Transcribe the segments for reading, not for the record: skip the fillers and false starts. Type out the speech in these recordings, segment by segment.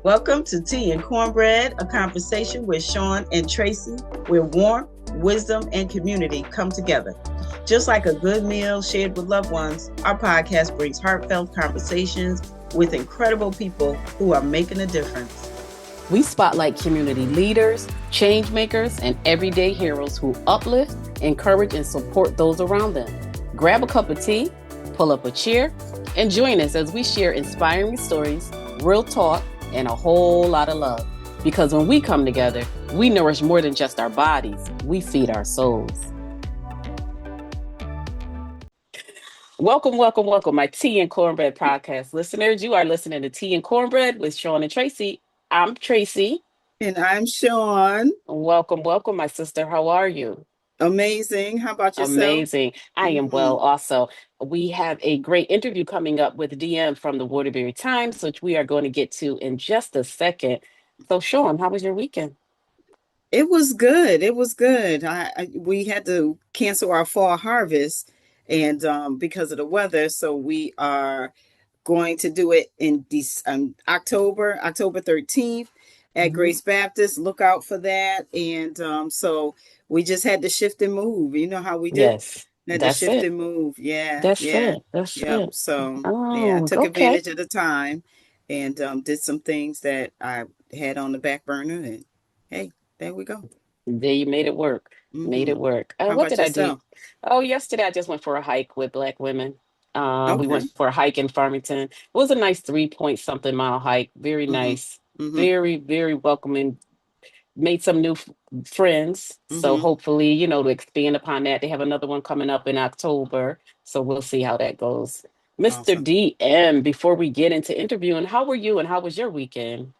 Welcome to Tea and Cornbread, a conversation with Sean and Tracy, where warmth, wisdom, and community come together. Just like a good meal shared with loved ones, our podcast brings heartfelt conversations with incredible people who are making a difference. We spotlight community leaders, change makers, and everyday heroes who uplift, encourage, and support those around them. Grab a cup of tea, pull up a chair, and join us as we share inspiring stories, real talk, and a whole lot of love. Because when we come together, we nourish more than just our bodies, we feed our souls. Welcome, my Tea and Cornbread podcast listeners. You are listening to Tea and Cornbread with Sean and Tracy. I'm Tracy. And I'm Sean. Welcome, my sister. How are you? Amazing. How about yourself? Amazing. I am well also. We have a great interview coming up with DM from the Waterbury Times, which we are going to get to in just a second. So, Sean, how was your weekend? It was good. It was good. We had to cancel our fall harvest and because of the weather, so we are going to do it in October 13th at Grace Baptist. Look out for that. And so we just had to shift and move. You know how we do? Yes, Had to that's shift it. and move. Yeah, That's yeah. it. That's Yep. it. So yeah, I Oh, took okay. advantage of the time and did some things that I had on the back burner. And hey, there we go. There you made it work. Made Mm-hmm. it work. How What about did I do? yourself? Oh, yesterday I just went for a hike with Black women. We Okay. went for a hike in Farmington. It was a nice 3 point something mile hike. Very Mm-hmm. nice. Mm-hmm. Very welcoming. Made some new friends. So Mm-hmm. hopefully, to expand upon that, they have another one coming up in October. So we'll see how that goes. Mr. Awesome. DM, before we get into interviewing, how were you and how was your weekend?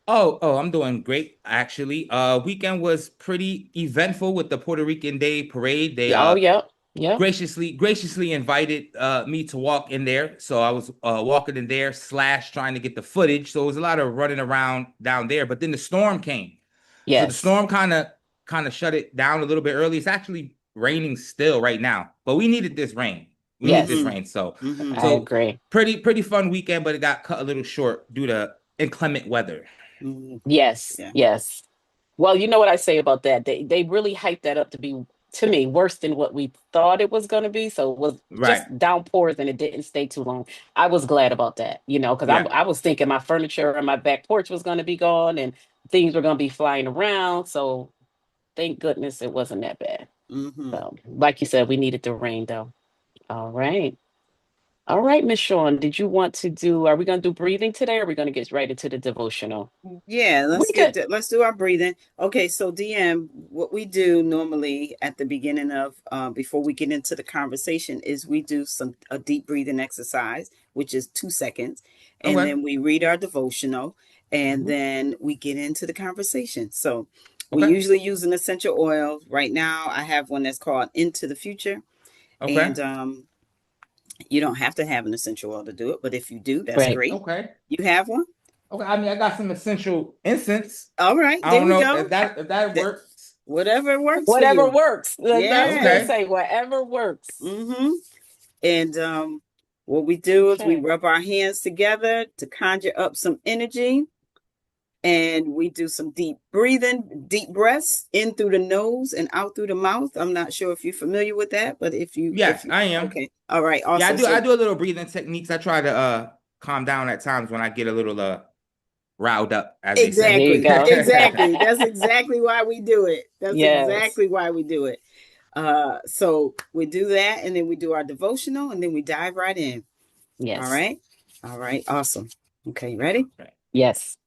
I'm doing great actually. Weekend was pretty eventful with the Puerto Rican Day Parade. They Oh, yeah. graciously invited me to walk in there. So I was walking in there slash trying to get the footage. So it was a lot of running around down there. But then the storm came. So the Yes. storm kind of shut it down a little bit early. It's actually raining still right now, but we needed this rain. We needed this Yes. Mm-hmm. rain. So Mm-hmm. I so agree. pretty fun weekend, but it got cut a little short due to inclement weather. Mm-hmm. Yes. Yeah. Yes. Well, you know what I say about that. They really hyped that up to be, to me, worse than what we thought it was going to be. So it was Right. just downpours and it didn't stay too long. I was glad about that, because Yeah. I was thinking my furniture and my back porch was going to be gone and things were going to be flying around. So thank goodness it wasn't that bad. Mm-hmm. So, like you said, we needed the rain though. All right. All right, Miss Sean, did you want to are we going to do breathing today or are we going to get right into the devotional? Yeah, We could. let's do our breathing. Okay, so DM, what we do normally at the beginning of before we get into the conversation is we do a deep breathing exercise, which is 2 seconds, and Okay. then we read our devotional, and Mhm. then we get into the conversation. So we Okay. usually use an essential oil. Right now, I have one that's called Into the Future, Okay. and you don't have to have an essential oil to do it, but if you do, that's Right. great. Okay. You have one? Okay. I mean, I got some essential incense. All right, I there don't we know go. if that That works. whatever works for Whatever you. works. I was going to Yeah. Okay. say whatever works. Mm-hmm. And what we do is we Okay. rub our hands together to conjure up some energy, and we do some deep breathing, deep breaths in through the nose and out through the mouth. I'm not sure if you're familiar with that, but if Yes, you I am. okay, all right, Yeah, I awesome. do. So I do a little breathing techniques. I try to calm down at times when I get a little riled up, as they There say. you exactly, go. exactly. That's exactly why we do it. That's Yes. exactly why we do it. So we do that, and then we do our devotional, and then we dive right in. All Yes. right. All right. Awesome. Okay. Ready? Okay. Yes.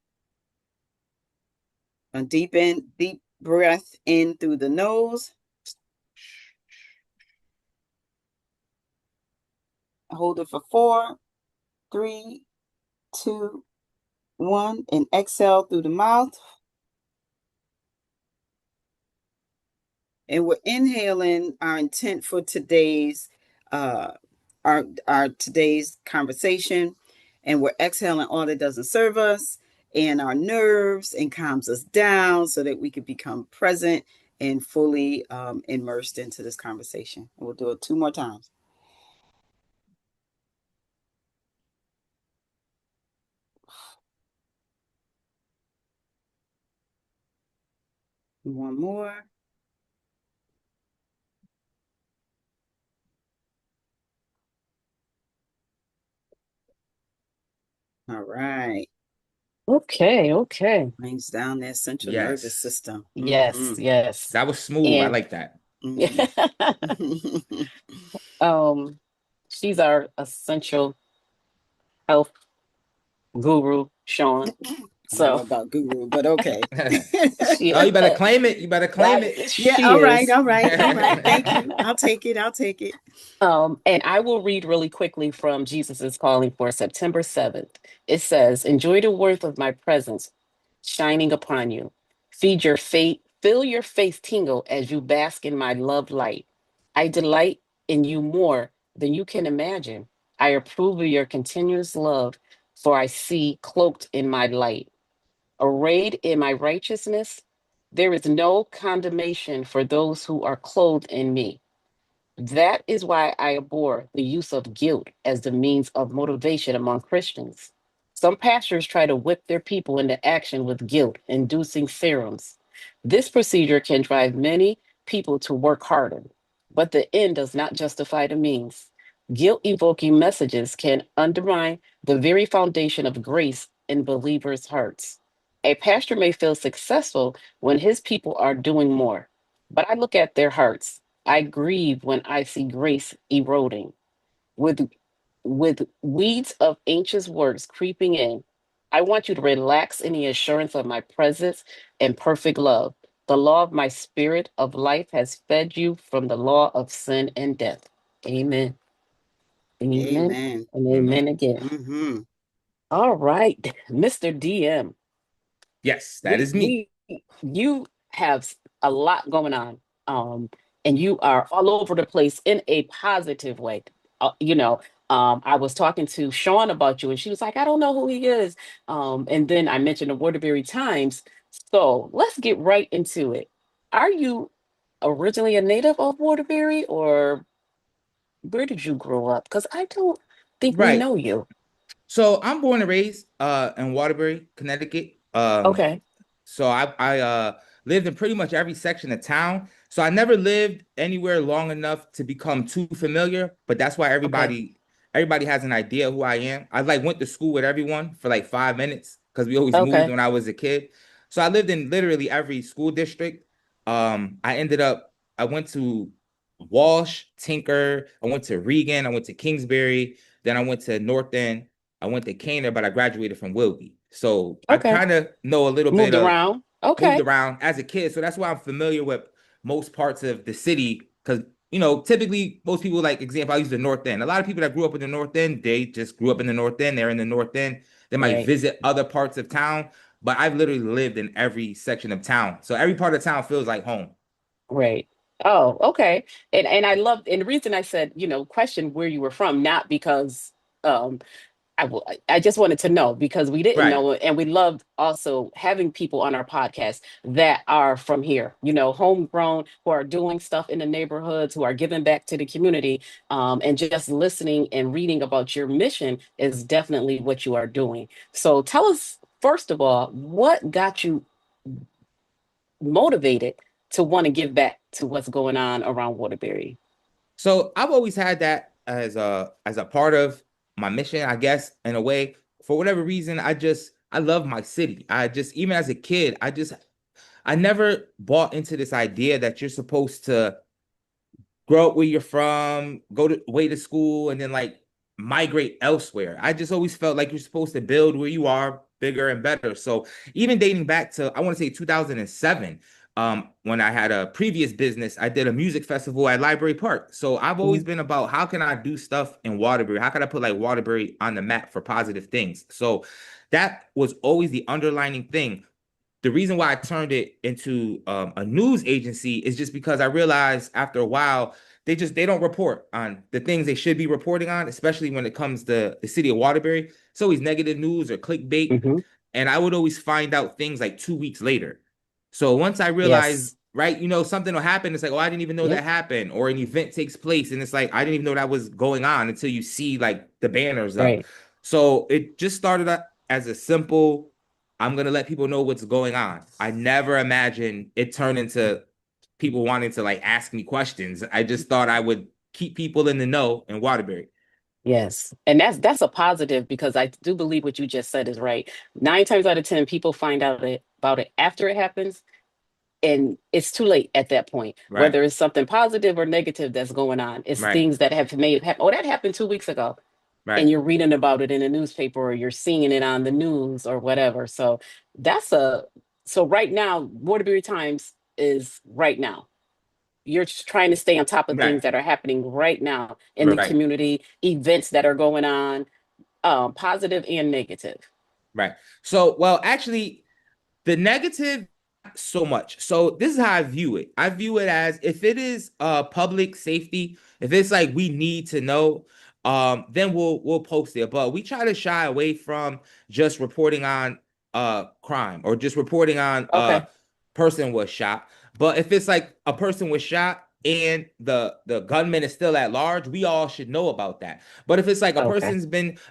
A deep breath in through the nose. Hold it for 4, 3, 2, 1, and exhale through the mouth. And we're inhaling our intent for today's uh our today's conversation, and we're exhaling all that doesn't serve us and our nerves and calms us down so that we can become present and fully immersed into this conversation. We'll do it 2 more times. One more. All right. Okay, okay. Brings down that central nervous Yes. system. Yes, Mm-hmm. yes. That was smooth. I And like that. Mm-hmm. um, she's our essential health guru, Sean. I don't know So about guru, but okay. she Oh, you better claim it. You better claim it. Yeah, she all right, is. all right, all right. Thank you. I'll take it. I'll take it. And I will read really quickly from Jesus' calling for September 7th. It says, enjoy the worth of my presence shining upon you. Feed your faith, feel your faith tingle as you bask in my love light. I delight in you more than you can imagine. I approve of your continuous love, for I see cloaked in my light. Arrayed in my righteousness, there is no condemnation for those who are clothed in me. That is why I abhor the use of guilt as the means of motivation among Christians. Some pastors try to whip their people into action with guilt inducing serums. This procedure can drive many people to work harder, but the end does not justify the means. Guilt evoking messages can undermine the very foundation of grace in believers' hearts. A pastor may feel successful when his people are doing more, but I look at their hearts. I grieve when I see grace eroding, with weeds of ancient works creeping in. I want you to relax in the assurance of my presence and perfect love. The law of my spirit of life has fed you from the law of sin and death. Amen. Amen. Amen. And Amen. amen again. Mm-hmm. All right, Mr. DM. Yes, that we is me. we you have a lot going on, um and you are all over the place in a positive way. You know, I was talking to Sean about you and she was like, I don't know who he is, and then I mentioned the Waterbury Times. So let's get right into it. Are you originally a native of Waterbury, or where did you grow up? Because I don't think we Right. know you. So I'm born and raised in Waterbury, Connecticut. Okay. So I lived in pretty much every section of town. So I never lived anywhere long enough to become too familiar, but that's why Okay. everybody has an idea who I am. I like went to school with everyone for like 5 minutes because we always moved Okay. when I was a kid. So I lived in literally every school district. I went to Walsh, Tinker, I went to Regan, I went to Kingsbury, then I went to North End, I went to Caner, but I graduated from Wilby. So I Okay. kind of know a little bit Moved of around. moved Okay. around as a kid. So that's why I'm familiar with most parts of the city. Because, typically most people, like, example, I use the North End. A lot of people that grew up in the North End, they just grew up in the North End. They're in the North End. They might Right. visit other parts of town, but I've literally lived in every section of town. So every part of town feels like home. Right. Oh, okay. And I love, and the reason I said, question where you were from, not because um I just wanted to know because we didn't Right. know, and we loved also having people on our podcast that are from here, homegrown, who are doing stuff in the neighborhoods, who are giving back to the community, and just listening and reading about your mission is definitely what you are doing. So tell us, first of all, what got you motivated to want to give back to what's going on around Waterbury? So I've always had that as a part of my mission, I guess, in a way. For whatever reason, I love my city. I just, even as a kid, I never bought into this idea that you're supposed to grow up where you're from, go to way to school, and then like migrate elsewhere. I just always felt like you're supposed to build where you are bigger and better. So even dating back to, I want to say, 2007, when I had a previous business, I did a music festival at Library Park. So I've always Mhm. been about how can I do stuff in Waterbury? How can I put like Waterbury on the map for positive things? So that was always the underlining thing. The reason why I turned it into a news agency is just because I realized after a while they don't report on the things they should be reporting on, especially when it comes to the city of Waterbury. It's always negative news or clickbait, Mhm. and I would always find out things like 2 weeks later. So once I realized, Yes. right, something will happen. It's like, oh, I didn't even know that Yep. happened, or an event takes place, and it's like I didn't even know that was going on until you see like the banners up. Right. So it just started up as a simple I'm gonna let people know what's going on. I never imagined it turned into people wanting to like ask me questions. I just thought I would keep people in the know in Waterbury. Yes. And that's a positive because I do believe what you just said is right. 9 times out of 10, people find out about it after it happens, and it's too late at that point. Right, Whether it's something positive or negative that's going on, it's right, things that have made happen. Oh, that happened 2 weeks ago. right, And you're reading about it in a newspaper or you're seeing it on the news or whatever. So that's a so right now, Waterbury Times is right now. You're just trying to stay on top of right, things that are happening right now in the right, community, events that are going on, positive and negative. right. So, well, actually, the negative, so much. So this is how I view it. I view it as if it is public safety, if it's like we need to know, then we'll post it. But we try to shy away from just reporting on crime or just reporting on Okay. person was shot. But if it's like a person was shot and the gunman is still at large, we all should know about that. But if it's like Okay.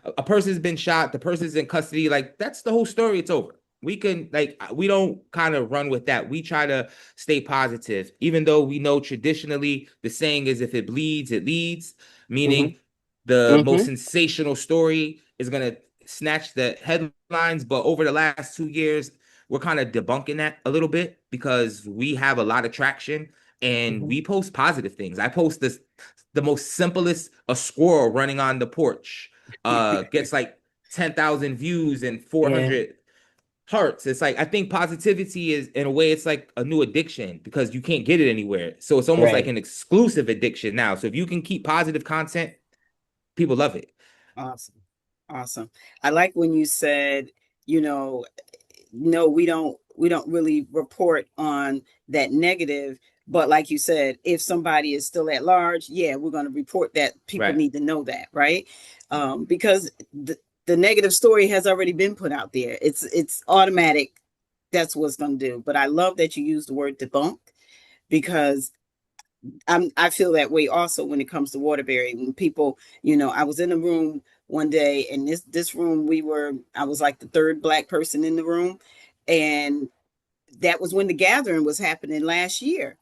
a person's been shot, the person's in custody, like that's the whole story. It's over. We can like we don't kind of run with that. We try to stay positive, even though we know traditionally the saying is if it bleeds, it leads, Mm-hmm. meaning the most Mm-hmm. sensational story is gonna snatch the headlines. But over the last 2 years, we're kind of debunking that a little bit because we have a lot of traction and Mm-hmm. we post positive things. I post this the most simplest, a squirrel running on the porch gets like 10,000 views and Yeah. 400 hearts. It's like I think positivity is in a way it's like a new addiction because you can't get it anywhere. So it's almost like Right. an exclusive addiction now. So if you can keep positive content, people love it. Awesome. Awesome. I like when you said, you know, no, we don't really report on that negative, but like you said, if somebody is still at large, yeah, we're going to report that. People Right. need to know that, right? Because the negative story has already been put out there. It's automatic. That's what's going to do. But I love that you use the word debunk because I feel that way also when it comes to Waterbury. When people, I was in a room one day, and this room I was like the third black person in the room, and that was when the gathering was happening last year.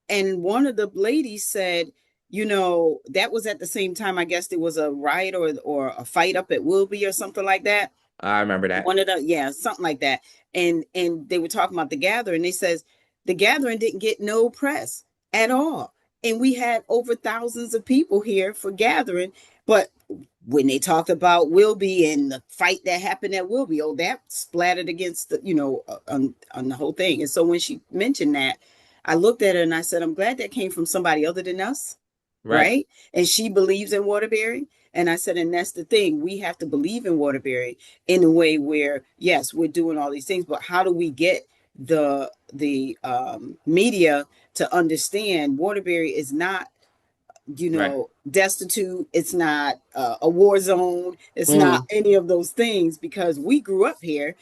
And one of the ladies said, that was at the same time. I guess there was a riot or a fight up at Wilby or something like that. I remember that. One of the Yeah, something like that. And they were talking about the gathering. They says the gathering didn't get no press at all, and we had over thousands of people here for gathering. But when they talked about Wilby and the fight that happened at Wilby, oh, that splattered against on the whole thing. And so when she mentioned that, I looked at her and I said, I'm glad that came from somebody other than us, Right. right? And she believes in Waterbury. And I said, and that's the thing. We have to believe in Waterbury in a way where, yes, we're doing all these things, but how do we get the media to understand Waterbury is not, Right. destitute. It's not a war zone. It's not Mm, any of those things because we grew up here,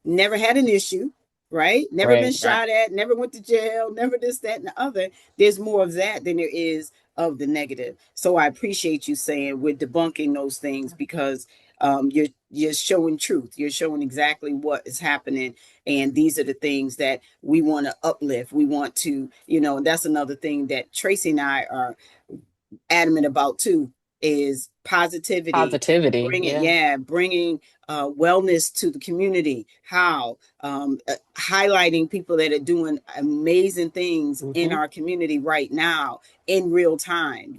never had an issue, right? Never been right. Right. shot at, never went to jail, never this, that, and the other. There's more of that than there is of the negative. So I appreciate you saying we're debunking those things because you're showing truth. You're showing exactly what is happening, and these are the things that we want to uplift. We want to, and that's another thing that Tracy and I are adamant about too, is positivity. Positivity. Bring it, Yeah. yeah, bringing wellness to the community. How highlighting people that are doing amazing things in Mm-hmm. our community right now in real time,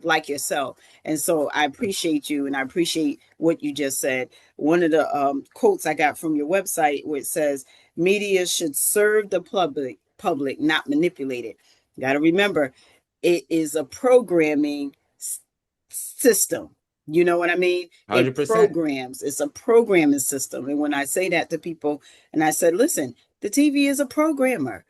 like yourself. And so I appreciate you, and I appreciate what you just said. One of the quotes I got from your website where it says, media should serve the public, not manipulate it. Got to remember, it is a programming system. You know what I mean? It 100%. programs. It's a programming system. And when I say that to people, and I said, listen, the TV is a programmer.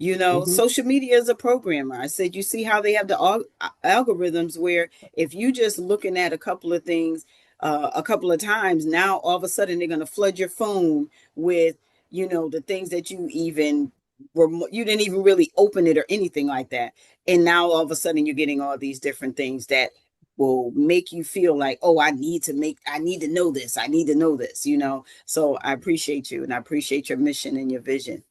Mm-hmm. Social media is a programmer. I said, you see how they have the algorithms where if you just looking at a couple of things a couple of times, now all of a sudden they're going to flood your phone with, the things that you didn't even really open it or anything like that. And now all of a sudden you're getting all these different things that will make you feel like, oh, I need to know this. I need to know this, you know. So I appreciate you, and I appreciate your mission and your vision.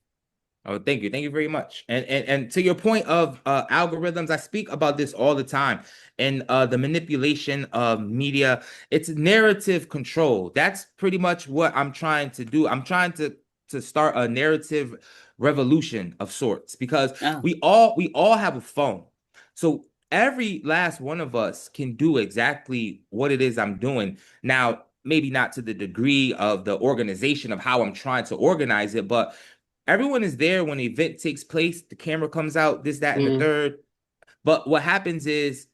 Oh, thank you. Thank you very much. And to your point of algorithms, I speak about this all the time. And the manipulation of media, it's narrative control. That's pretty much what I'm trying to do. I'm trying to start a narrative revolution of sorts because Oh. we all have a phone. So every last one of us can do exactly what it is I'm doing. Now, maybe not to the degree of the organization of how I'm trying to organize it, but everyone is there when the event takes place. The camera comes out, this, that, and the Mm, third. But what happens is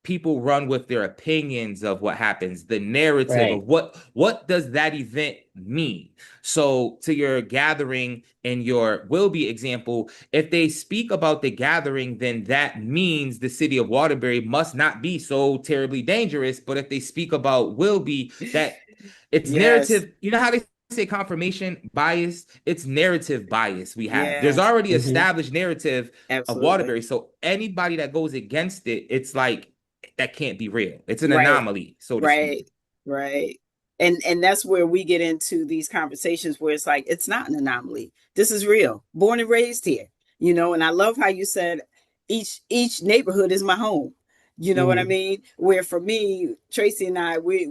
people run with their opinions of what happens, the narrative right. of what does that event mean. So to your gathering and your will be example, if they speak about the gathering, then that means the city of Waterbury must not be so terribly dangerous. But if they speak about will be, that it's Yes. narrative. You know how they say confirmation bias? It's narrative bias we have. There's Yes. already Hmm. established narrative of Absolutely. Waterbury. So anybody that goes against it, it's like that can't be real. It's an Right. anomaly, so to speak. Right. Right. And that's where we get into these conversations where it's like it's not an anomaly. This is real. Born and raised here. You know, and I love how you said each neighborhood is my home. You know what I Hmm. mean? Where for me, Tracy and I, we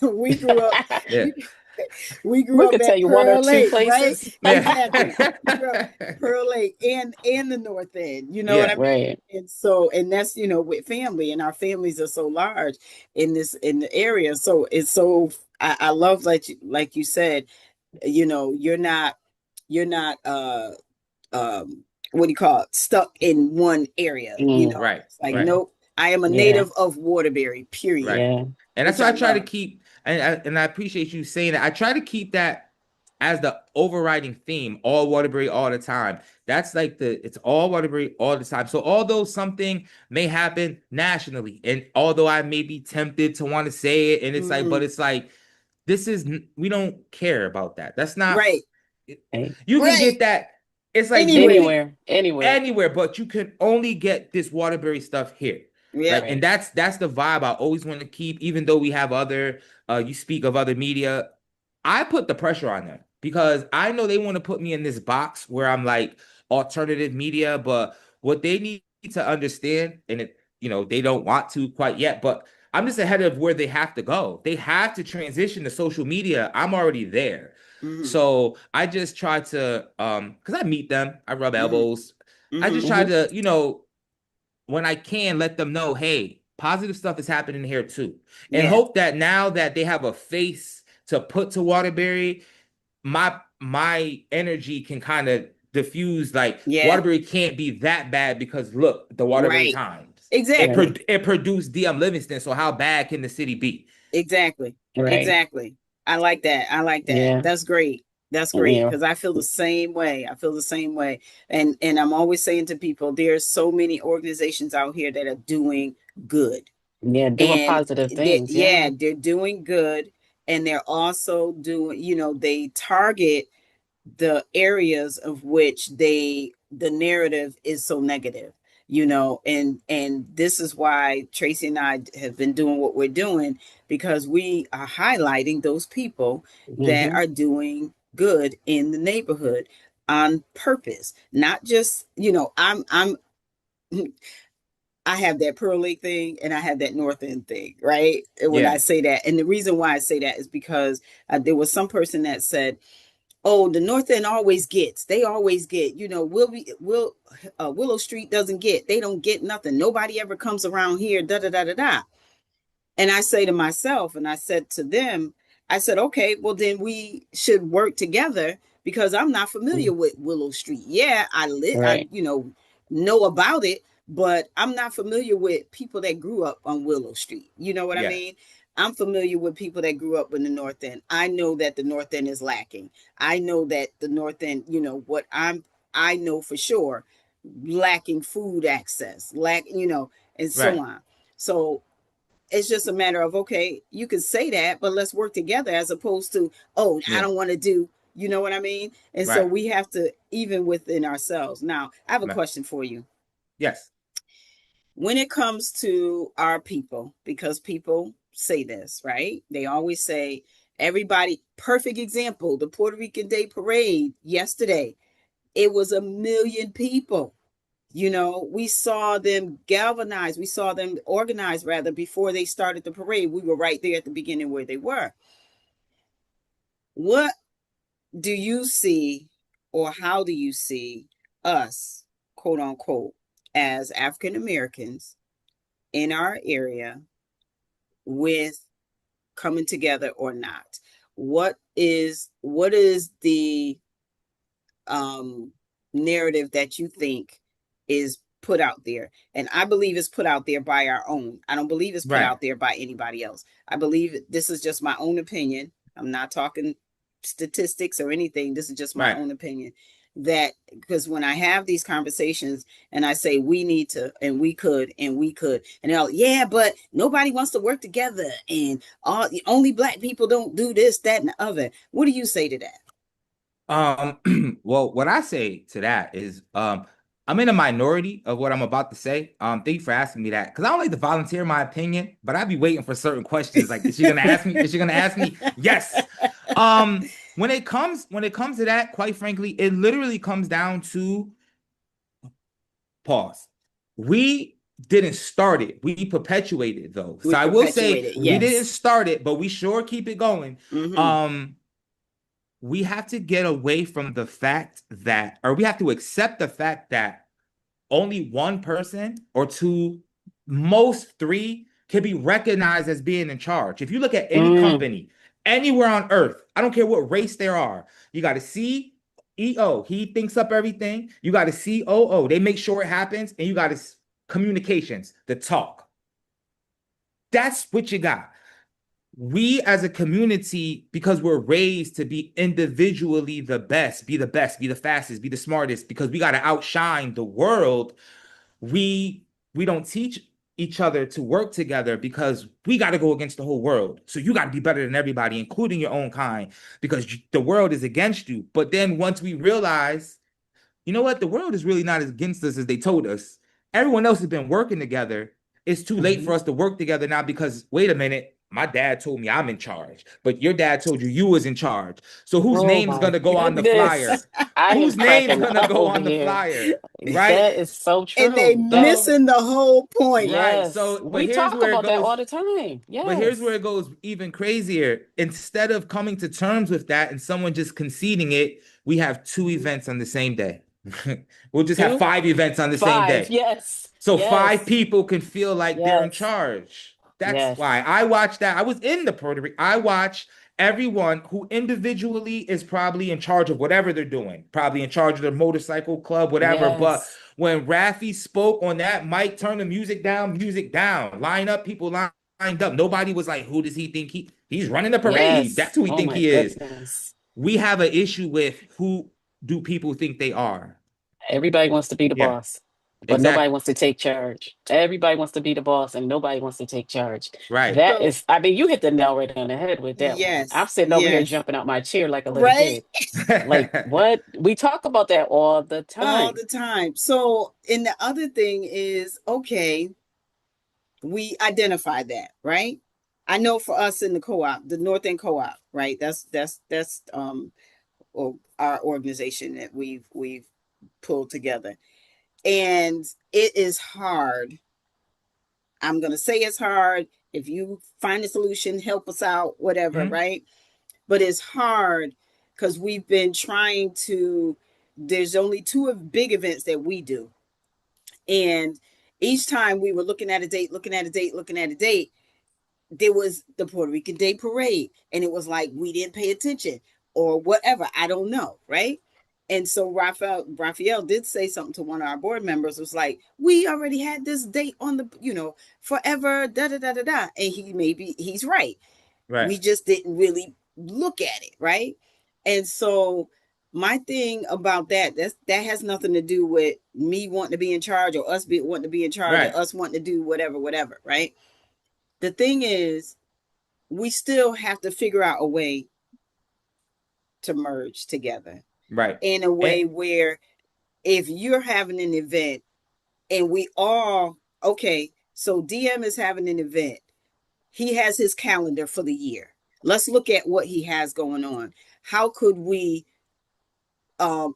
we grew up Yeah. we we grew We up could tell at you one or Pearl two Lake, right? places. Yeah. Exactly. We grew up Pearl Lake and the North End. You know what I Yeah. mean? Right. And so, and that's, you know, with family, and our families are so large in the area. So it's so I love, like you said, you know, you're not what do you call it, stuck in one area. You Mm, know, Right. it's like, Right. nope, I am a yeah. native of Waterbury, period, Right. Yeah. And that's which what I I try to love. keep. And I appreciate you saying that. I try to keep that as the overriding theme, all Waterbury all the time. That's like it's all Waterbury all the time. So although something may happen nationally, and although I may be tempted to want to say it, and it's like, but Mm, it's like, we don't care about that. That's not, right, Right. you can right. get that. It's like Anyway, Anywhere. Anywhere. anywhere, but you can only get this Waterbury stuff here. yep. Like, and Right. that's the vibe I always want to keep, even though we have other you speak of other media. I put the pressure on them because I know they want to put me in this box where I'm like alternative media, but what they need to understand, and they don't want to quite yet, but I'm just ahead of where they have to go. They have to transition to social media. I'm already there. Mm-hmm, So I just try to because I meet them, I rub mm-hmm, elbows. I mm-hmm. just try Hmm. to, when I can, let them know, hey, positive stuff is happening here too. And Yeah, hope that now that they have a face to put to Waterbury, my energy can kind of diffuse, like yeah. Waterbury can't be that bad because look, the Waterbury Right. Times. It Right. pro- Exactly. it produced DM Livingston, so how bad can the city be? Exactly. Right. Exactly. I like that. I like that. Yeah. That's great. That's great Yeah. because I feel the same way. I feel the same way. And I'm always saying to people, there's so many organizations out here that are doing good. Yeah. Doing And positive things. yeah, Yeah. they're doing good, and they're also doing, you know, they target the areas of which the narrative is so negative, you know. And this is why Tracy and I have been doing what we're doing, because we are highlighting those people that Hmm. are doing good in the neighborhood on purpose, not just, you know, I'm I have that Pearl Lake thing and I have that North End thing, right? And when I Yeah, say that, and the reason why I say that is because there was some person that said, oh, the North End always gets. They always get. You know, Willow Street doesn't get. They don't get nothing. Nobody ever comes around here. Da da da da da. And I say to myself, and I said to them, I said, okay, well then we should work together because I'm not familiar with Willow Street. Yeah, Right. know about it, but I'm not familiar with people that grew up on Willow Street. You know what I yeah, mean? I'm familiar with people that grew up in the North End. I know that the North End is lacking. I know that the North End, you know, I know for sure, lacking food access, and so right. on. So it's just a matter of, okay, you can say that, but let's work together, as opposed to, oh, I Yeah, don't want to do, you know what I mean? And so right, we have to, even within ourselves. Now, I have a right. question for you. Yes. when it comes to our people, because people say this, right? They always say, everybody, perfect example, the Puerto Rican Day Parade yesterday, it was 1 million people. We saw them galvanize, we saw them organize rather before they started the parade. We were right there at the beginning where they were. What do you see, or how do you see us, quote unquote, as African Americans in our area with coming together or not? What is the um narrative that you think is put out there? And I believe it's put out there by our own. I don't believe it's put Right, out there by anybody else. I believe this is just my own opinion. I'm not talking statistics or anything. This is just my right. own opinion. That because when I have these conversations and I say we need to and we could, and they're like, yeah, but nobody wants to work together, and only black people don't do this, that, and the other. What do you say to that? Well, what I say to that is, I'm in a minority of what I'm about to say. Thank you for asking me that because I don't like to volunteer my opinion, but I'd be waiting for certain questions. Like, is she gonna ask me? Is she gonna ask me? Yes. When it comes to that, quite frankly, it literally comes down to pause. We didn't start it. We perpetuated though. We So I will say perpetuated, we didn't yes. start it, but we sure keep it going. Mm-hmm. Um, we have to get away from the fact that, or we have to accept the fact that only one person or two, most three, can be recognized as being in charge. If you look at any Mm, company, anywhere on earth, I don't care what race there are, you got a CEO, he thinks up everything. You got a COO, they make sure it happens, and you got a communications, the talk. That's what you got. We as a community, because we're raised to be individually the best, be the fastest, be the smartest, because we got to outshine the world. We don't teach each other to work together because we got to go against the whole world. So you got to be better than everybody, including your own kind, because the world is against you. But then once we realize, you know what, the world is really not as against us as they told us. Everyone else has been working together. It's too late for Mm-hmm. us to work together now because wait a minute, my dad told me I'm in charge, but your dad told you you was in charge. So whose oh name's my gonna go on the goodness. flyer? I am Whose name's cracking gonna up go over on the here. flyer? Right? That is so And they true. That's So missing the whole point. right. yes. So but We here's talk where it about that goes. all the time. But here's where Yes. it goes even crazier. Instead of coming to terms with that and someone just conceding it, we have two Mhm. events on the same day. We'll just have Two, five events on the same five. day. Yes. So five Yes. people can feel like they're in Yes. charge. That's Yes. why I watched that. I was in the Puerto Rico. I watched everyone who individually is probably in charge of whatever they're doing, probably in charge of their motorcycle club, whatever. But Yes. when Rafi spoke on that mic, turn the music down, line up, people lined up. Nobody was like, who does he think he's running the parade? Yes. That's who he Oh think my he is. goodness. We have an issue with who do people think they are? Everybody wants to be the Yeah, boss, but nobody exactly. wants to take charge. Everybody wants to be the boss, and nobody wants to take charge. Right. That So is, I mean, you hit the nail right on the head with that one. I'm yes, sitting over here yes. jumping out my chair like a little Right? kid. Like, what? We talk about that all the All time. the time. So, and the other thing is, okay, we identify that, right? I know for us in the co-op, the North End Co-op, right? That's our organization that we've pulled together. And it is hard. I'm gonna say it's hard. If you find a solution, help us out, whatever, Mhm. right? But it's hard because we've been trying to. There's only two of big events that we do, and each time we were looking at a date, looking at a date, looking at a date, there was the Puerto Rican Day Parade, and it was like we didn't pay attention or whatever. I don't know, right? And so Raphael did say something to one of our board members. It was like, we already had this date on the, forever, da da da da da. And he's right. Right. We just didn't really look at it, right? And so my thing about that has nothing to do with me wanting to be in charge or wanting to be in charge or Right. us wanting to do whatever, right? The thing is, we still have to figure out a way to merge together Right. in a And way where if you're having an event and we all Okay, so DM is having an event. He has his calendar for the year. Let's look at what he has going on. How could we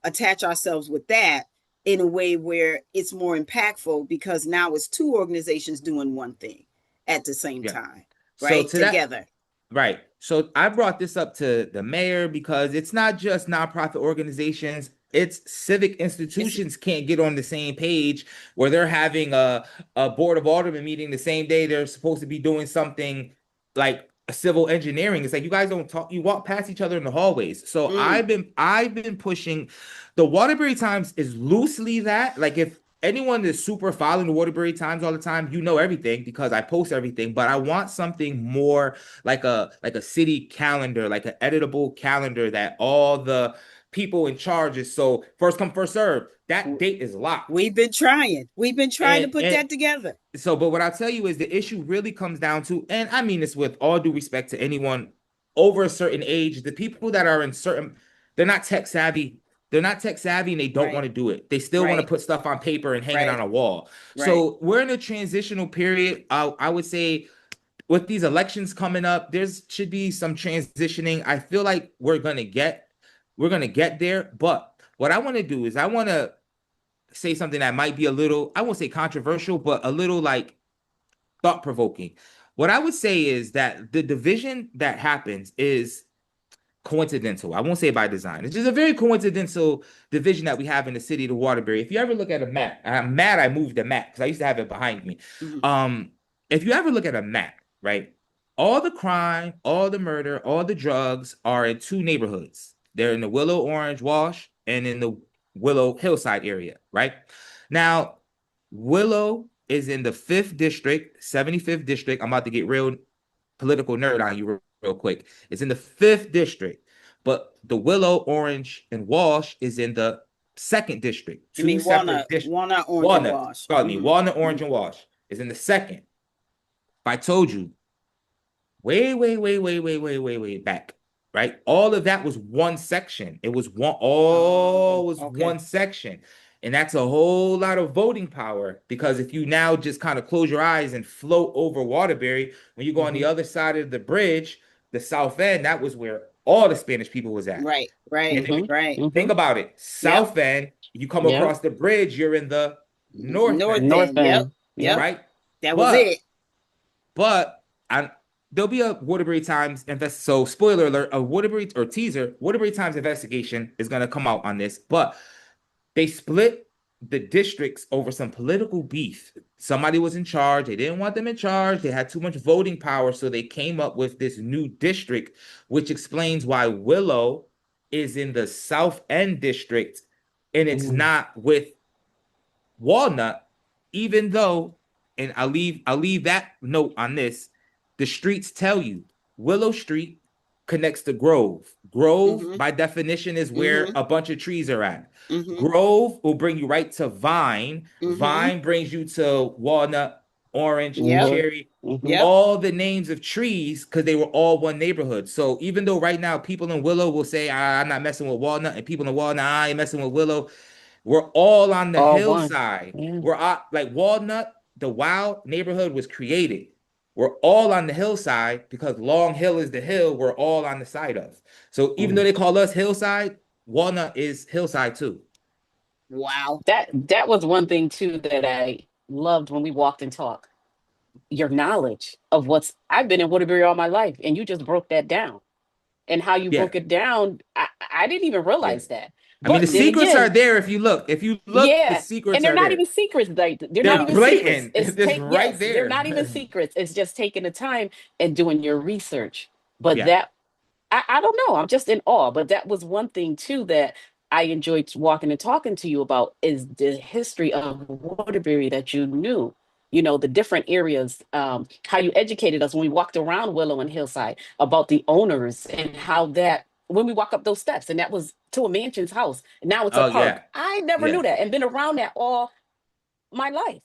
attach ourselves with that in a way where it's more impactful, because now it's two organizations doing one thing at the same Yeah. time, So right? to that, Together. right. So I brought this up to the mayor because it's not just nonprofit organizations, it's civic It's institutions can't get on the same page where they're having a board of aldermen meeting the same day they're supposed to be doing something like civil engineering. It's like you guys don't talk, you walk past each other in the hallways. So mm, I've been pushing the Waterbury Times is loosely that. Like if anyone is super following the Waterbury Times all the time, you know everything because I post everything. But I want something more like a city calendar, like an editable calendar that all the people in charge is so first come first serve. That date is locked. we've been trying. We've been trying to put And that together. so, but what I'll tell you is the issue really comes down to, and I mean this with all due respect to anyone over a certain age, the people that are in certain, they're not tech savvy. They're not tech savvy and they don't want Right. to do it. They still want to Right. put stuff on paper and hang it on Right. a wall. Right. So we're in a transitional period. I would say with these elections coming up, there's should be some transitioning. I feel like we're gonna get there. But what I want to do is I want to say something that might be a little, I won't say controversial, but a little like thought provoking. What I would say is that the division that happens is coincidental. I won't say by design. It's just a very coincidental division that we have in the city of Waterbury. If you ever look at a map, I'm mad I moved the map because I used to have it behind me. Mm-hmm. If you ever look at a map, right, all the crime, all the murder, all the drugs are in two neighborhoods. They're in the Willow Orange Wash and in the Willow Hillside area, right? Now, Willow is in the 5th district, 75th district. I'm about to get real political nerd on you real quick. It's in the 5th district, but the Willow, Orange, and Walsh is in the 2nd district. You Two mean separate walnut, districts. walnut, orange, and Walnut, wash? pardon me, Mm-hmm. Walnut, Orange, Mm-hmm. and Walsh is in the 2nd. If I told you way back, right? All of that was one section. It was Oh, all was okay. one section. And that's a whole lot of voting power because if you now just kind of close your eyes and float over Waterbury, when you go on the Mm-hmm. other side of the bridge, the south end, that was where all the Spanish people was at. Right. Right. And then Right. think about it, Yep. south end, you come Yep. across the bridge, you're in the north North end, North end. Yep. End. Yep. Yep. right? That was But it. but I there'll be a Waterbury Times invest. So spoiler alert: a Waterbury or teaser, Waterbury Times investigation is going to come out on this. But they split the districts over some political beef. Somebody was in charge. They didn't want them in charge. They had too much voting power, so they came up with this new district, which explains why Willow is in the South End district, and it's Mm-hmm. not with Walnut, even though, and I'll leave that note on this. The streets tell you Willow Street connects to Grove. Grove, Mm-hmm. by definition, is where Mm-hmm. a bunch of trees are at. Mm-hmm. Grove will bring you right to Vine. Mm-hmm. Vine brings you to Walnut, Orange, Yep. Cherry, Mm-hmm. Yep. all the names of trees because they were all one neighborhood. So even though right now people in Willow will say, I'm not messing with Walnut, and people in Walnut, I ain't messing with Willow, we're all on the All one. hillside. Yeah. We're like Walnut, the Wild neighborhood was created. We're all on the hillside because Long Hill is the hill we're all on the side of. So even though Mm. they call us hillside, Walnut is hillside too. Wow. That was one thing too that I loved when we walked and talked. Your knowledge of what's I've been in Waterbury all my life, and you just broke that down. And how you Yeah, broke it down, I didn't even yeah. realize that. I mean, the But then secrets are again, there if you look. If you look, the yeah, and secrets they're are not there. even secrets. Like they're not They're even secrets. blatant. It's It's take right yes, they're not even there. secrets. It's just taking the time and doing your research. But Yeah. that I don't know. I'm just in awe. But that was one thing too that I enjoyed walking and talking to you about is the history of Waterbury that you knew. You know, the different areas, how you educated us when we walked around Willow and Hillside about the owners and how that when we walk up those steps, and that was to a mansion's house. Now it's a Oh park. yeah. I never knew Yeah. that and been around that all my life.